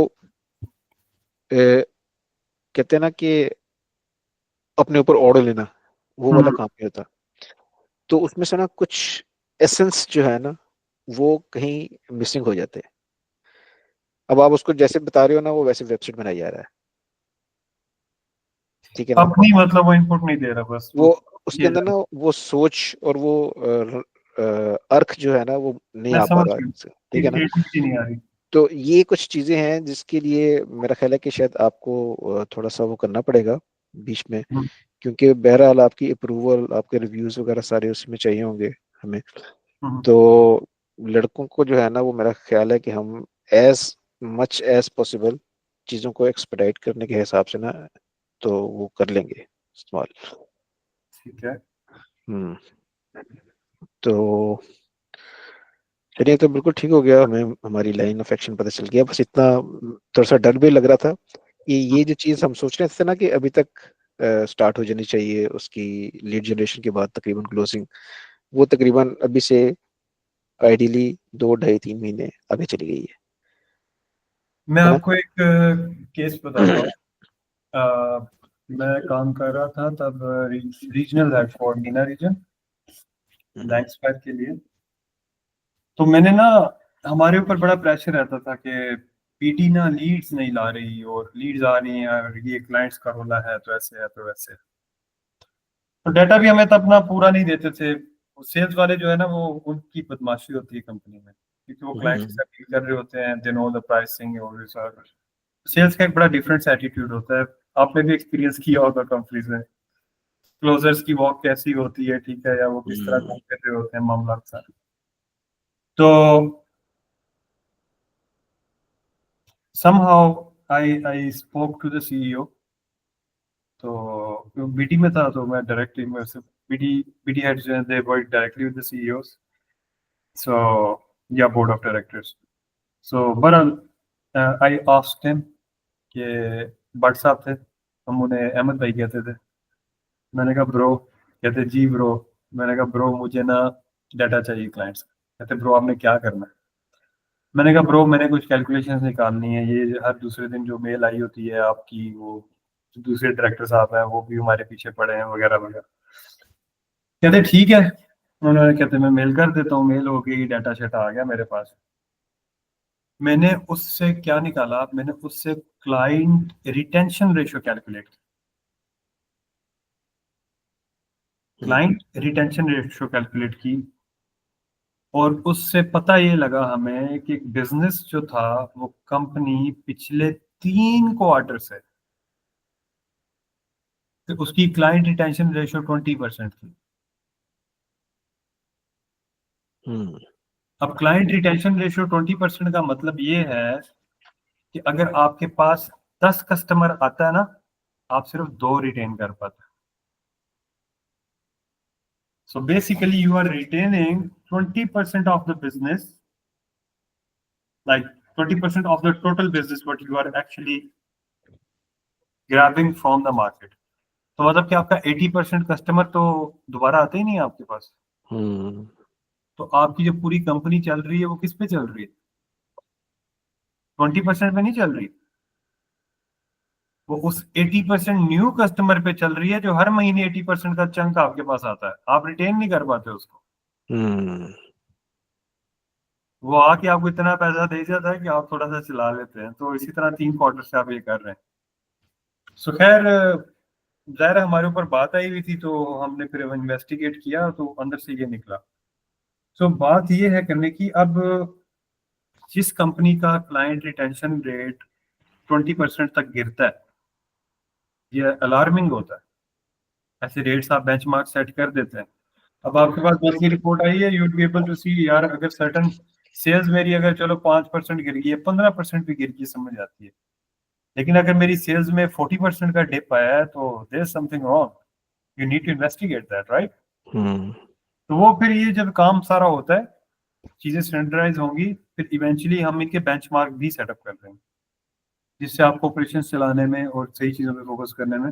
कहते हैं ना कि अपने ऊपर ओढ़ लेना, वो वाला काम नहीं होता। तो उसमें से ना कुछ एसेंस जो है ना वो कहीं मिसिंग हो जाते हैं। अब आप उसको जैसे बता रहे हो ना वो वैसे वेबसाइट बनाया जा रहा है, ठीक है ना। अपनी मतलब वो इनपुट नहीं दे रहा, बस वो उसके अंदर ना वो सोच और वो अर्थ जो है ना वो नहीं मैं आ पा समझ रहा गया, है, ठीक है ना। क्रिएटिविटी नहीं आ रही। तो ये कुछ चीजें हैं जिसके लिए मेरा ख्याल है कि शायद आपको थोड़ा सा वो करना पड़ेगा बीच में, हम्म, क्योंकि बहरहाल आपकी अप्रूवल आपके रिव्यूज वगैरह सारे उसमें चाहिए होंगे हमें। हम्म। तो लड़कों को जो है ना वो मेरा ख्याल है कि हम एज मच एज पॉसिबल चीज़ों को एक्सपेडाइट करने के हिसाब से ना तो वो कर लेंगे इस्तेमाल। ठीक है। हम्म। तो चलिए, तो बिल्कुल ठीक हो गया, हमें हमारी लाइन ऑफ एक्शन पता चल गया। बस इतना थोड़ा सा डर भी लग रहा था कि ये जो चीज़ हम सोच रहे थे ना कि अभी तक स्टार्ट हो जानी चाहिए उसकी लीड जनरेशन के बाद तकरीबन क्लोजिंग, वो तकरीबन अभी से आइडियली 2 ढाई 3 महीने आगे चली गई मैं है ना। आपको एक केस बताता हूँ। मैं काम कर रहा था तब regional head for MENA region bank square के लिए। तो मैंने ना, हमारे ऊपर बड़ा प्रेशर रहता था कि पीटी ना लीड्स नहीं ला रही, और लीड्स आ रही हैं और ये क्लाइंट्स का रोला है, तो ऐसे है तो वैसे है। तो डाटा भी हमें तब ना पूरा नहीं देते थे। सेल्स वाले जो है ना, वो उनकी बदमाशी होती है कंपनी में, क्योंकि वो क्लाइंट्स के हम्म। साथ डील कर रहे होते हैं, दे नो द प्राइसिंग और सेल्स का एक बड़ा डिफरेंट एटीट्यूड होता है। आपने भी एक्सपीरियंस किया होगा कंपनीज में, क्लोजर्स की वॉक कैसी होती है, ठीक है, या वो किस तरह काम कर रहे होते हैं मामला का। तो somehow I spoke to the CEO। तो बीटी में था, तो मैं डायरेक्टली मैं से बीटी बीटी हेड जो है, they work directly with the CEOs, so या board of directors. So but I asked him कि भट्ट साहब थे, हम उन्हें अहमद भाई कहते थे। मैंने कहा ब्रो, कहते जी ब्रो। मैंने कहा ब्रो मुझे ना डाटा चाहिए क्लाइंट्स। कहते ब्रो आपने क्या करना है। मैंने कहा ब्रो मैंने कुछ कैलकुलेशंस निकालनी है, ये हर दूसरे दिन जो मेल आई होती है आपकी, वो जो दूसरे डायरेक्टर साहब हैं वो भी हमारे पीछे पड़े हैं वगैरह वगैरह। कहते ठीक है। उन्होंने कहते मैं मेल कर देता हूँ, मेल हो गई, डाटा शेटा आ गया मेरे पास। मैंने उससे क्या निकाला, मैंने उससे क्लाइंट रिटेंशन रेशियो कैलकुलेट की। क्लाइंट रिटेंशन रेशियो कैलकुलेट की, और उससे पता ये लगा हमें कि बिजनेस जो था वो कंपनी पिछले 3 क्वार्टर से, तो उसकी क्लाइंट रिटेंशन रेशियो 20% थी। अब क्लाइंट रिटेंशन रेशियो 20% का मतलब ये है कि अगर आपके पास 10 कस्टमर आता है ना, आप सिर्फ 2 रिटेन कर पाते हैं। So basically you are retaining 20% of the business, like 20% of the total business what you are actually grabbing from the market। तो मतलब कि आपका 80% कस्टमर तो दोबारा आते ही नहीं है आपके पास। तो आपकी जो पूरी कंपनी चल रही है वो किस पे चल रही है? 20% पे नहीं चल रही, वो उस 80% न्यू कस्टमर पे चल रही है जो हर महीने 80% का चंक आपके पास आता है, आप रिटेन नहीं कर पाते उसको। वो आके आपको इतना पैसा दे जाता है कि आप थोड़ा सा चला लेते हैं। तो इसी तरह 3 क्वार्टर से आप ये कर रहे हैं। सो खैर, जाहिर है हमारे ऊपर बात आई हुई थी तो हमने फिर इन्वेस्टिगेट किया तो अंदर से ये निकला। सो बात ये है करने की, अब जिस कंपनी का क्लाइंट रिटेंशन रेट 20% तक गिरता है, ये अलार्मिंग होता है। ऐसे रेट्स आप बेंचमार्क सेट कर देते हैं। अब आपके पास मंथ की रिपोर्ट आई है, यू बी एबल टू सी यार अगर सर्टन सेल्स मेरी अगर चलो 5% गिर गई है, 15% भी गिर गई, समझ आती है। लेकिन अगर मेरी सेल्स में 40% का डिप आया है तो there is something wrong, you need to investigate that, right. तो वो फिर ये जब काम सारा होता है, चीजें स्टैंडर्डाइज होंगी, फिर इवेंचुअली हम इनके बेंचमार्क भी सेटअप कर देंगे, जिससे आपको ऑपरेशन चलाने में और सही चीजों पे फोकस करने में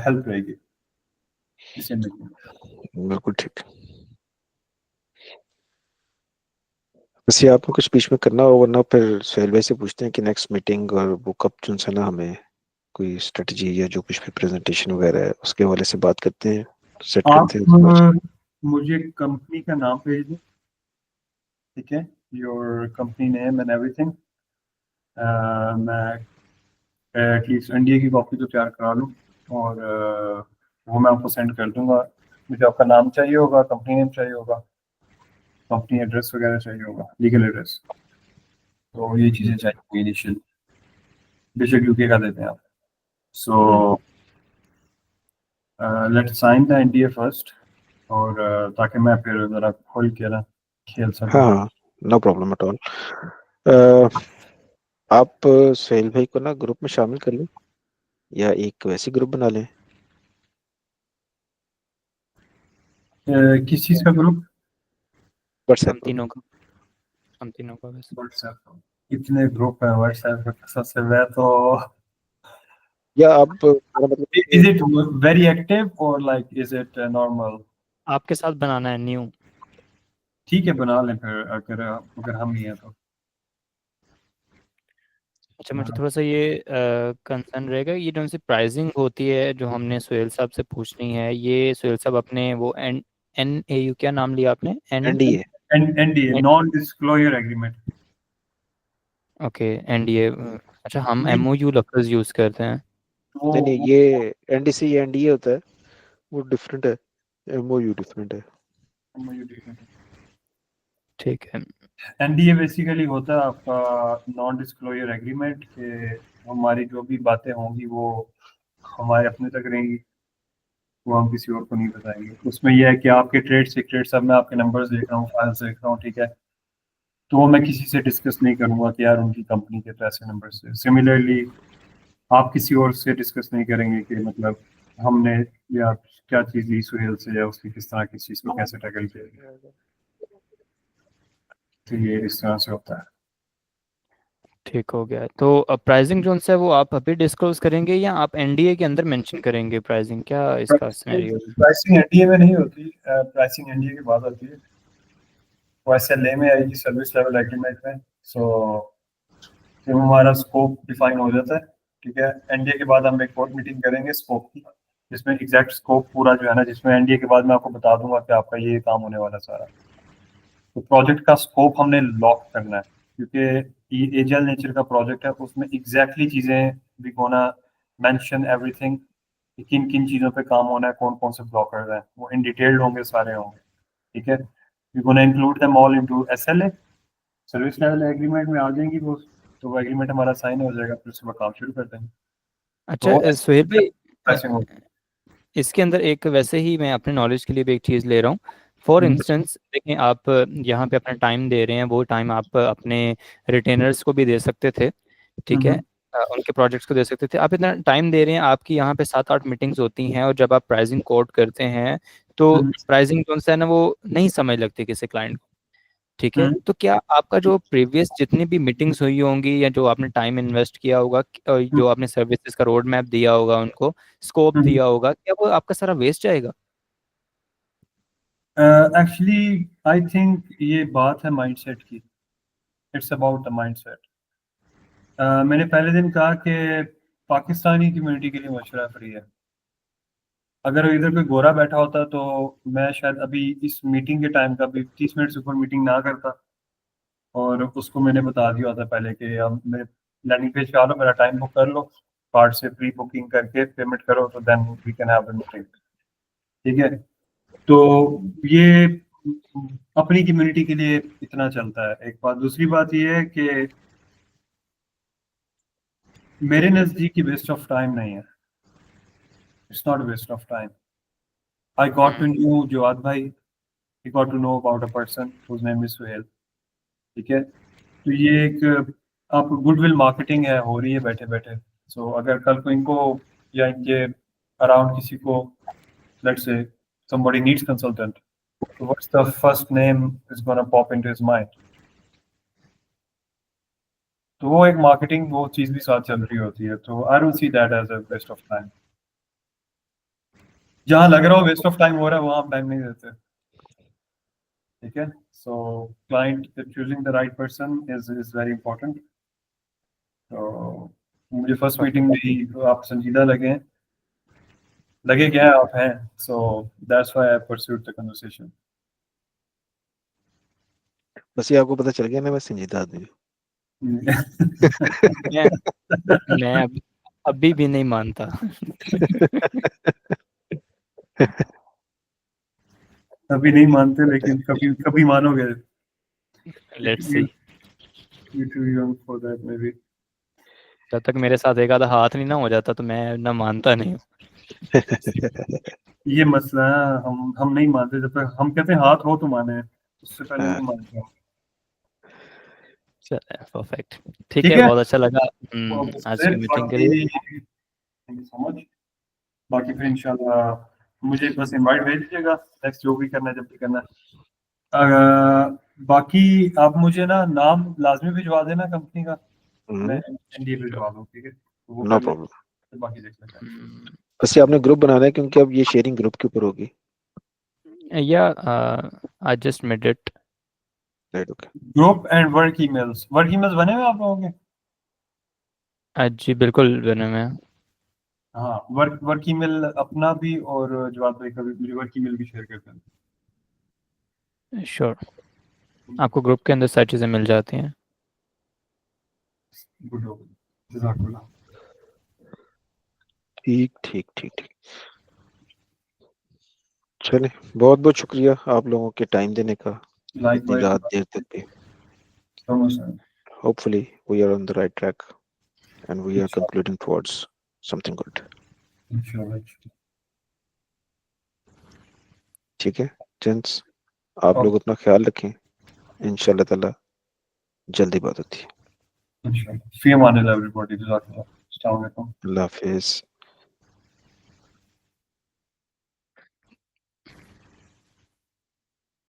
हेल्प रहेगी। बिल्कुल ठीक। वैसे आपको कुछ बीच में करना होगा, वरना फिर सोहेल भाई से पूछते हैं कि नेक्स्ट मीटिंग और वो कब चुन से ना, हमें कोई स्ट्रेटजी या जो कुछ भी प्रेजेंटेशन वगैरह है उसके हवाले से बात करते हैं, सेट करते हैं। आप मुझे कंपनी का नाम भेज दो, ठीक है, your company name and everything. मैं एटलीस्ट एनडीए की कॉपी तो तैयार करा लूँ और वो मैं आपको सेंड कर दूंगा। मुझे आपका नाम चाहिए होगा, कंपनी नेम चाहिए होगा, कंपनी एड्रेस वगैरह चाहिए होगा, लीगल एड्रेस, तो ये चीज़ें चाहिए इनिशियल, बेशक यूके का देते हैं आप। So let's sign the NDA first, और ताकि मैं फिर ज़रा खोल के ना खेल सकूँ। हाँ, नो प्रॉब्लम एट ऑल। आप सोहेल भाई को ना ग्रुप में शामिल कर लें या एक वैसी ग्रुप बना लें। किस चीज़ का ग्रुप? व्हाट्सएप हम तीनों का बस। व्हाट्सएप। कितने ग्रुप है व्हाट्सएप पे? सबसे मैं तो या आप मतलब इज इट वेरी एक्टिव और लाइक इज इट नॉर्मल? आपके साथ बनाना है न्यू। ठीक है, बना लें फिर, अगर हम ही हैं तो। अच्छा, मुझे थोड़ा सा ये कंसर्न रहेगा, ये जो सी प्राइसिंग होती है जो हमने सोहेल साहब से पूछनी है, ये सोहेल साहब अपने वो NAU क्या नाम लिया आपने? NDA. NDA, non disclosure agreement. Okay, NDA। अच्छा, हम नहीं MOU लफ्ज़ यूज़ करते हैं। नहीं नहीं, वो ये एनडीसी या एनडीए होता है, वो डिफरेंट है, एमओयू डिफरेंट है। ठीक है। एनडीए बेसिकली होता है आपका नॉन डिस्क्लोजर एग्रीमेंट, के हमारी जो भी बातें होंगी वो हमारे अपने तक रहेंगी, वो हम किसी और को नहीं बताएंगे। उसमें यह है कि आपके ट्रेड सीक्रेट सब, मैं आपके नंबर्स देख रहा हूँ, फाइल्स देख रहा हूँ, ठीक है, तो वो मैं किसी से डिस्कस नहीं करूंगा कि यार उनकी कंपनी के तो ऐसे नंबर से। सिमिलरली आप किसी और से डिस्कस नहीं करेंगे कि मतलब हमने या क्या चीज़ ली सुहेल से, या उसकी किस तरह की चीज़ को कैसे टैकल किया। तो ये इस तरह से होता है। ठीक हो गया। तो प्राइसिंग जो है वो आप अभी डिस्क्लोज करेंगे या आप NDA के अंदर मेंशन करेंगे प्राइसिंग? क्या इसका सिनेरियो है? प्राइसिंग एनडीए में नहीं होती, प्राइसिंग एनडीए के बाद आती है, वो SLA में आएगी, सर्विस लेवल एग्रीमेंट में। सो जब हमारा स्कोप डिफाइन हो जाता है, ठीक है, एनडीए के बाद हम एक और मीटिंग करेंगे स्कोप की, जिसमें एग्जैक्ट स्कोप पूरा जो है ना, जिसमें एनडीए के बाद मैं आपको बता दूंगा कि आपका ये काम होने वाला है सारा। तो प्रोजेक्ट का स्कोप हमने लॉक करना है, क्योंकि ये एजाइल नेचर का प्रोजेक्ट है, उसमें एग्जैक्टली चीजें वी गोना मेंशन एवरीथिंग, किन किन चीजों पे काम होना है, कौन कौन से ब्लॉकर्स हैं, वो इन डिटेल्ड होंगे, सारे होंगे, ठीक है। We gonna include them all into SLA, service level agreement में आ जाएंगी वो। तो वो एग्रीमेंट हमारा साइन हो जाएगा, फिर उसके बाद काम शुरू कर देंगे। तो अच्छा सोहेल भाई, ऐसे हो। इसके अंदर एक वैसे ही मैं अपने नॉलेज के लिए भी एक चीज़ ले रहा हूँ। फॉर इंस्टेंस देखें, आप यहाँ पे अपना टाइम दे रहे हैं, वो टाइम आप अपने रिटेनर्स को भी दे सकते थे, ठीक है, उनके प्रोजेक्ट्स को दे सकते थे। आप इतना टाइम दे रहे हैं, आपकी यहाँ पे 7-8 मीटिंग्स होती हैं, और जब आप प्राइसिंग कोट करते हैं तो प्राइसिंग जो है ना वो नहीं समझ लगती किसी क्लाइंट को, ठीक है। तो क्या आपका जो प्रीवियस जितनी भी मीटिंग्स हुई होंगी या जो आपने टाइम इन्वेस्ट किया होगा, जो आपने सर्विसेज का रोड मैप दिया होगा, उनको स्कोप दिया होगा, क्या वो आपका सारा वेस्ट जाएगा? एक्चुअली आई थिंक ये बात है माइंडसेट की। It's about the mindset. मैंने पहले दिन कहा कि पाकिस्तानी कम्युनिटी के लिए मशवरा फ्री है। अगर इधर कोई गोरा बैठा होता तो मैं शायद अभी इस मीटिंग के टाइम का भी 30 मिनट से ऊपर मीटिंग ना करता, और उसको मैंने बता दिया होता पहले कि अब मेरे लैंडिंग पेज पे आ लो, मेरा टाइम बुक कर लो, कार्ड से प्री बुकिंग करके पेमेंट करो, तो then we can have the meeting. ठीक है, तो ये अपनी कम्युनिटी के लिए इतना चलता है। एक बात, दूसरी बात ये है कि मेरे नज़दीक वेस्ट ऑफ टाइम नहीं है, it's not waste of time. I got to know Jawad bhai, I got to know about a person whose name is Suhail. ठीक है, तो ये एक आप गुडविल मार्केटिंग है, हो रही है बैठे बैठे। सो अगर कल को इनको या इनके अराउंड किसी को, let's say somebody needs consultant, so what's the first name is going to pop into his mind? तो वो एक मार्केटिंग वो चीज भी साथ चल रही होती है। तो I don't see that as a waste of time. जहाँ लग रहा हो वेस्ट ऑफ टाइम हो रहा है वहाँ आप टाइम नहीं देते। ठीक है, सो client choosing the right person is very important. तो मुझे फर्स्ट मीटिंग में ही आप संजीदा लगे क्या आप हैं, so that's why I pursued the conversation. बस ये आपको पता चल गया ना, मैं संजीदा आदमी मैं अभी भी नहीं मानता। अभी नहीं मानते, लेकिन कभी कभी मानोगे। Let's see. You too young for that maybe. जब तक मेरे साथ एक आधा हाथ नहीं ना हो जाता तो मैं ना मानता नहीं हूँ। ये मसला है, हम नहीं मानते। जब तक हम कहते हैं हाथ हो तो माने, उससे पहले नहीं मानते हम। चलिए परफेक्ट, ठीक ठीक है, है, बहुत अच्छा लगा तो आज की मीटिंग के लिए। Thank you so much. बाकी फिर इंशाल्लाह मुझे बस इनवाइट भेज दीजिएगा, नेक्स्ट जो भी करना है, जब भी करना है। बाकी आप मुझे ना नाम लाजमी भिजवा देना कंपनी का, मैं एनडीए भिजवा दूँ। ठीक है, तो वो नो कर प्रॉब्लम। लेते, बाकी देख लेते हैं। बस ये आपने ग्रुप बनाना है, क्योंकि अब ये शेयरिंग ग्रुप के ऊपर होगी। या I just made it. Right, okay. Group and work emails बने हुए आप लोगों के? जी बिल्कुल बने हुए हैं। हाँ, वर्क ईमेल अपना भी और जवाब भाई का भी, मुझे वर्क ईमेल भी शेयर कर देना। श्योर, आपको ग्रुप के अंदर सारी चीज़ें मिल जाती हैं। गुड हो गया, जज़ाकल्लाह। ठीक ठीक ठीक ठीक, चले, बहुत बहुत शुक्रिया आप लोगों के टाइम देने का इतनी रात देर तक भी। Hopefully we are on the right track and we are concluding towards something good. इंशाल्लाह। ठीक है जेंट्स, आप लोग अपना ख्याल रखें, इंशाल्लाह ताला जल्दी बात होती है। इंशाल्लाह। फी अमान अल्लाह एवरीबॉडी, जज़ाकल्लाह। अस्सलाम वालेकुम। अल्लाह हाफिज।